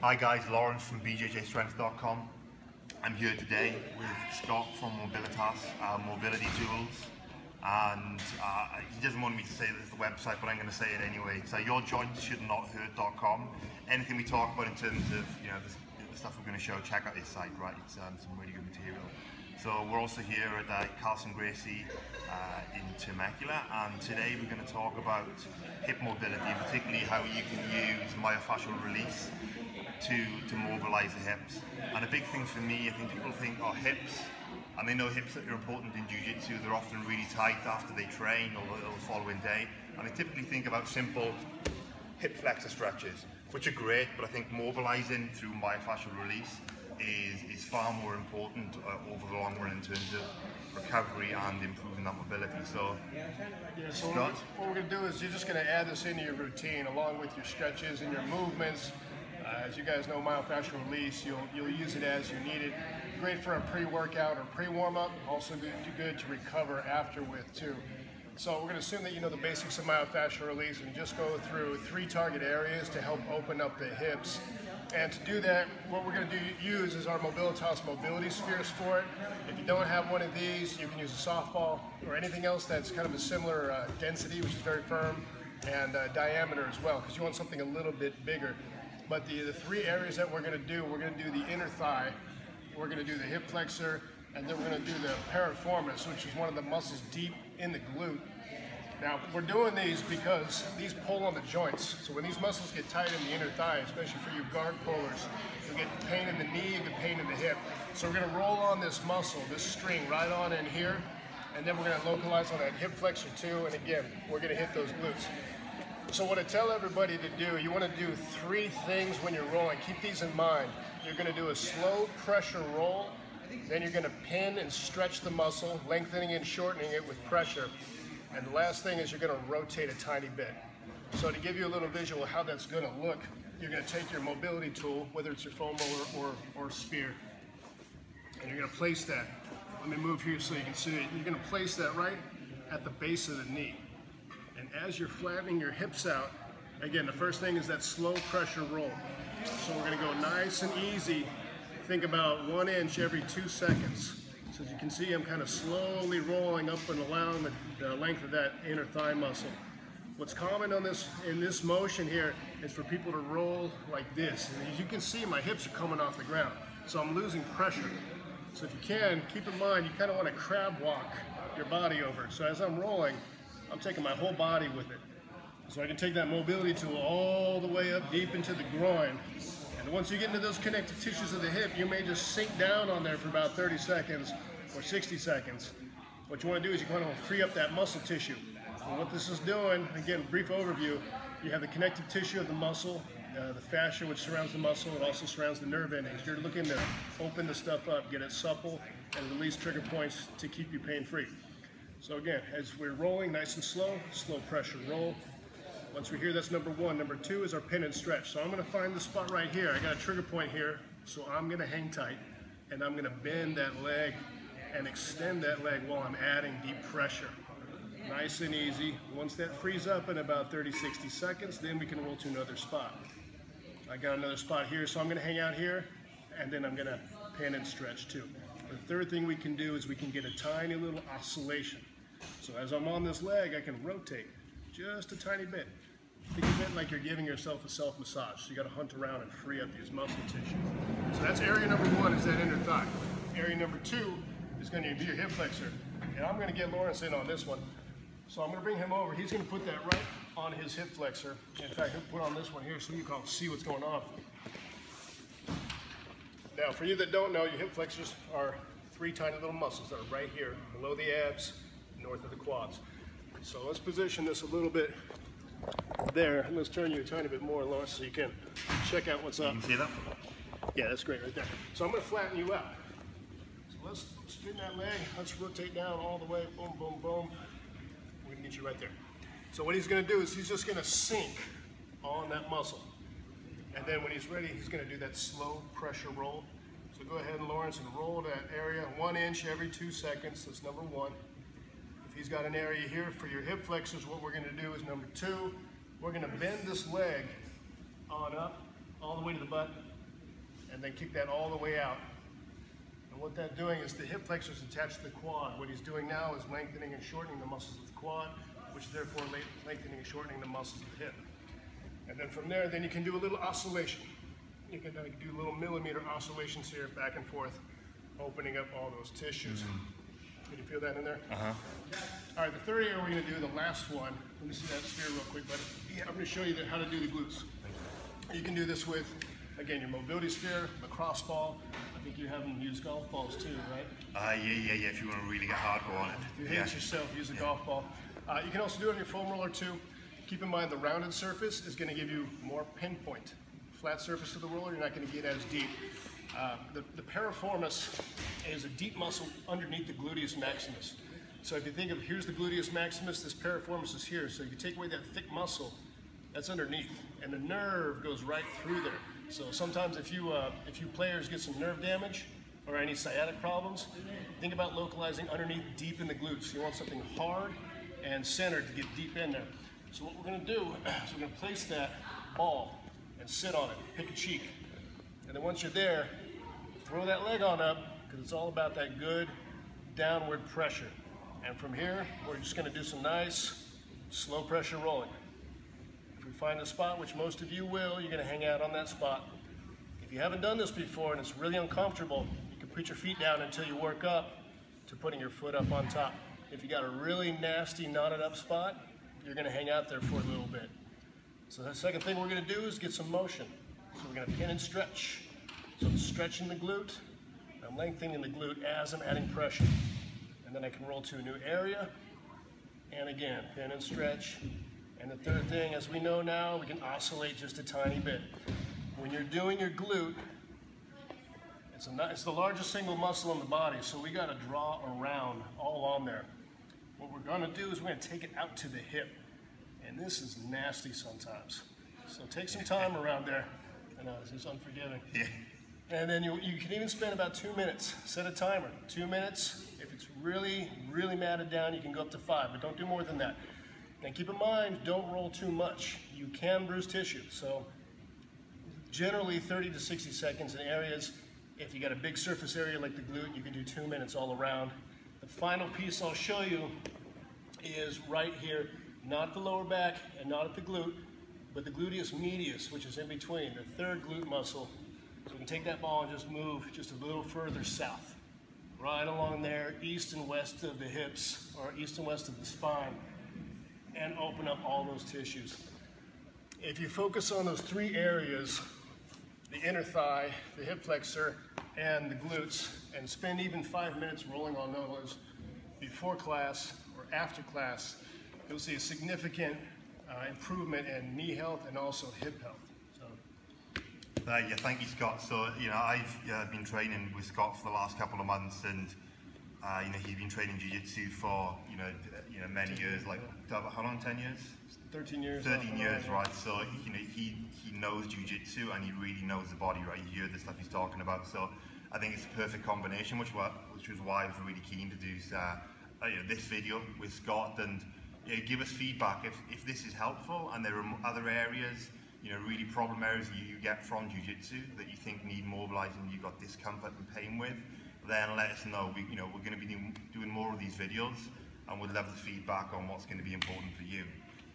Hi guys, Lawrence from bjjstrength.com. I'm here today with Scott from Mobilize, mobility tools, and he doesn't want me to say this is the website, but I'm going to say it anyway. It's yourjointsshouldnothurt.com. Anything we talk about in terms of the stuff we're going to show, check out his site, right? It's some really good material. So we're also here at Carlson Gracie in Temecula, and today we're going to talk about hip mobility, particularly how you can use myofascial release to mobilize the hips. And a big thing for me, I think people think, oh, hips, and they know hips that are important in Jiu Jitsu. They're often really tight after they train or the following day, and they typically think about simple hip flexor stretches, which are great, but I think mobilizing through myofascial release is far more important over the long run in terms of recovery and improving that mobility. So, what we're going to do is you're just going to add this into your routine along with your stretches and your movements. As you guys know, myofascial release, you'll use it as you need it. Great for a pre-workout or pre-warm-up. Also good to recover after with too. So we're going to assume that you know the basics of myofascial release and just go through 3 target areas to help open up the hips. And to do that, what we're going to use is our mobilize mobility spheres for it. If you don't have one of these, you can use a softball or anything else that's kind of a similar density, which is very firm, and diameter as well, because you want something a little bit bigger. But the 3 areas that we're going to do the inner thigh, we're going to do the hip flexor, and then we're going to do the piriformis, which is one of the muscles deep in the glute. Now, we're doing these because these pull on the joints. So when these muscles get tight in the inner thigh, especially for you guard pullers, you'll get pain in the knee, you get pain in the hip. So we're going to roll on this muscle, this string, right on in here, and then we're going to localize on that hip flexor too, and again, we're going to hit those glutes. So what I tell everybody to do, you want to do 3 things when you're rolling. Keep these in mind. You're going to do a slow pressure roll, then you're going to pin and stretch the muscle, lengthening and shortening it with pressure. And the last thing is you're going to rotate a tiny bit. So to give you a little visual of how that's going to look, you're going to take your mobility tool, whether it's your foam roller or spear, and you're going to place that. Let me move here so you can see it. You're going to place that right at the base of the knee. And as you're flattening your hips out, again, the first thing is that slow pressure roll. So we're going to go nice and easy. Think about 1 inch every 2 seconds. So as you can see, I'm kind of slowly rolling up and allowing the length of that inner thigh muscle. What's common in this motion here is for people to roll like this. And as you can see, my hips are coming off the ground. So I'm losing pressure. So if you can, keep in mind, you kind of want to crab walk your body over. So as I'm rolling, I'm taking my whole body with it. So I can take that mobility tool all the way up deep into the groin. And once you get into those connective tissues of the hip, you may just sink down on there for about 30 seconds or 60 seconds. What you want to do is you want to free up that muscle tissue. And what this is doing, again, brief overview, you have the connective tissue of the muscle, the fascia which surrounds the muscle. It also surrounds the nerve endings. You're looking to open the stuff up, get it supple, and release trigger points to keep you pain-free. So again, as we're rolling nice and slow pressure roll. Once we're here, that's number 1. Number 2 is our pin and stretch. So I'm going to find the spot right here. I got a trigger point here, so I'm going to hang tight, and I'm going to bend that leg and extend that leg while I'm adding deep pressure. Nice and easy. Once that frees up in about 30-60 seconds, then we can roll to another spot. I got another spot here, so I'm going to hang out here, and then I'm going to pin and stretch too. The third thing we can do is we can get a tiny little oscillation. So as I'm on this leg, I can rotate just a tiny bit. Think of it like you're giving yourself a self-massage. So you got to hunt around and free up these muscle tissues. So that's area number 1, is that inner thigh. Area number 2 is going to be your hip flexor. And I'm going to get Lawrence in on this one. So I'm going to bring him over. He's going to put that right on his hip flexor. In fact, he'll put on this one here so you can see what's going on. Now, for you that don't know, your hip flexors are 3 tiny little muscles that are right here, below the abs, north of the quads. So let's position this a little bit there. Let's turn you a tiny bit more, Lawrence, so you can check out what's up. You can see that? Yeah, that's great right there. So I'm going to flatten you out. So let's spin that leg. Let's rotate down all the way. Boom, boom, boom. We can get you right there. So what he's going to do is he's just going to sink on that muscle. And then when he's ready, he's going to do that slow pressure roll. So go ahead, Lawrence, and roll that area 1 inch every 2 seconds. That's number 1. If he's got an area here for your hip flexors, what we're going to do is number 2. We're going to bend this leg on up all the way to the butt, and then kick that all the way out. And what that's doing is the hip flexor is attached to the quad. What he's doing now is lengthening and shortening the muscles of the quad, which is therefore lengthening and shortening the muscles of the hip. And then from there, then you can do a little oscillation. You can do little millimeter oscillations here, back and forth, opening up all those tissues. Can you feel that in there? All right, the third area we're going to do, the last one. Let me see that sphere real quick, but yeah, I'm going to show you how to do the glutes. You can do this with, again, your mobility sphere, lacrosse ball. I think you have them use golf balls too, right? Yeah, if you want to really get hardcore on it. If you hate it yourself, use a golf ball. You can also do it on your foam roller too. Keep in mind the rounded surface is going to give you more pinpoint. Flat surface of the roller, you're not going to get as deep. The piriformis is a deep muscle underneath the gluteus maximus. So if you think of, here's the gluteus maximus, this piriformis is here. So if you take away that thick muscle, that's underneath, and the nerve goes right through there. So sometimes if you players get some nerve damage or any sciatic problems, think about localizing underneath deep in the glutes. You want something hard and centered to get deep in there. So what we're going to do is we're going to place that ball and sit on it, pick a cheek. And then once you're there, throw that leg on up, because it's all about that good downward pressure. And from here, we're just going to do some nice, slow pressure rolling. If we find a spot, which most of you will, you're going to hang out on that spot. If you haven't done this before and it's really uncomfortable, you can put your feet down until you work up to putting your foot up on top. If you got a really nasty knotted up spot, you're going to hang out there for a little bit. So the second thing we're going to do is get some motion. So we're going to pin and stretch. So I'm stretching the glute, I'm lengthening the glute as I'm adding pressure. And then I can roll to a new area, and again, pin and stretch. And the third thing, as we know now, we can oscillate just a tiny bit. When you're doing your glute, it's the largest single muscle in the body, so we got to draw around all on there. What we're going to do is we're going to take it out to the hip. And this is nasty sometimes. So take some time around there. I know, this is unforgiving. Yeah. And then you can even spend about 2 minutes. Set a timer, 2 minutes. If it's really, really matted down, you can go up to 5, but don't do more than that. And keep in mind, don't roll too much. You can bruise tissue. So generally 30 to 60 seconds in areas. If you got a big surface area like the glute, you can do 2 minutes all around. The final piece I'll show you is right here, not the lower back and not at the glute, but the gluteus medius, which is in between, the third glute muscle. So we can take that ball and just move just a little further south. Right along there, east and west of the hips, or east and west of the spine, and open up all those tissues. If you focus on those 3 areas, the inner thigh, the hip flexor, and the glutes, and spend even 5 minutes rolling on those before class or after class, you'll see a significant improvement in knee health and also hip health. Yeah, thank you, Scott. So, I've been training with Scott for the last couple of months, and he's been training Jiu Jitsu for many years. Like, how long? 10 years? 13 years. 13 years, right? So he knows Jiu Jitsu and he really knows the body, right? You hear the stuff he's talking about. So I think it's a perfect combination, which was why I was really keen to do this video with Scott, and give us feedback if this is helpful, and there are other areas, really problem areas you get from Jiu Jitsu that you think need mobilizing, you've got discomfort and pain with, then let us know. We're going to be doing more of these videos, and we'd love the feedback on what's going to be important for you.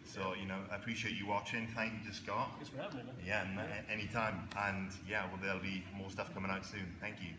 So, I appreciate you watching. Thank you to Scott. Thanks for having me, man. Yeah, anytime. And yeah, there'll be more stuff coming out soon. Thank you.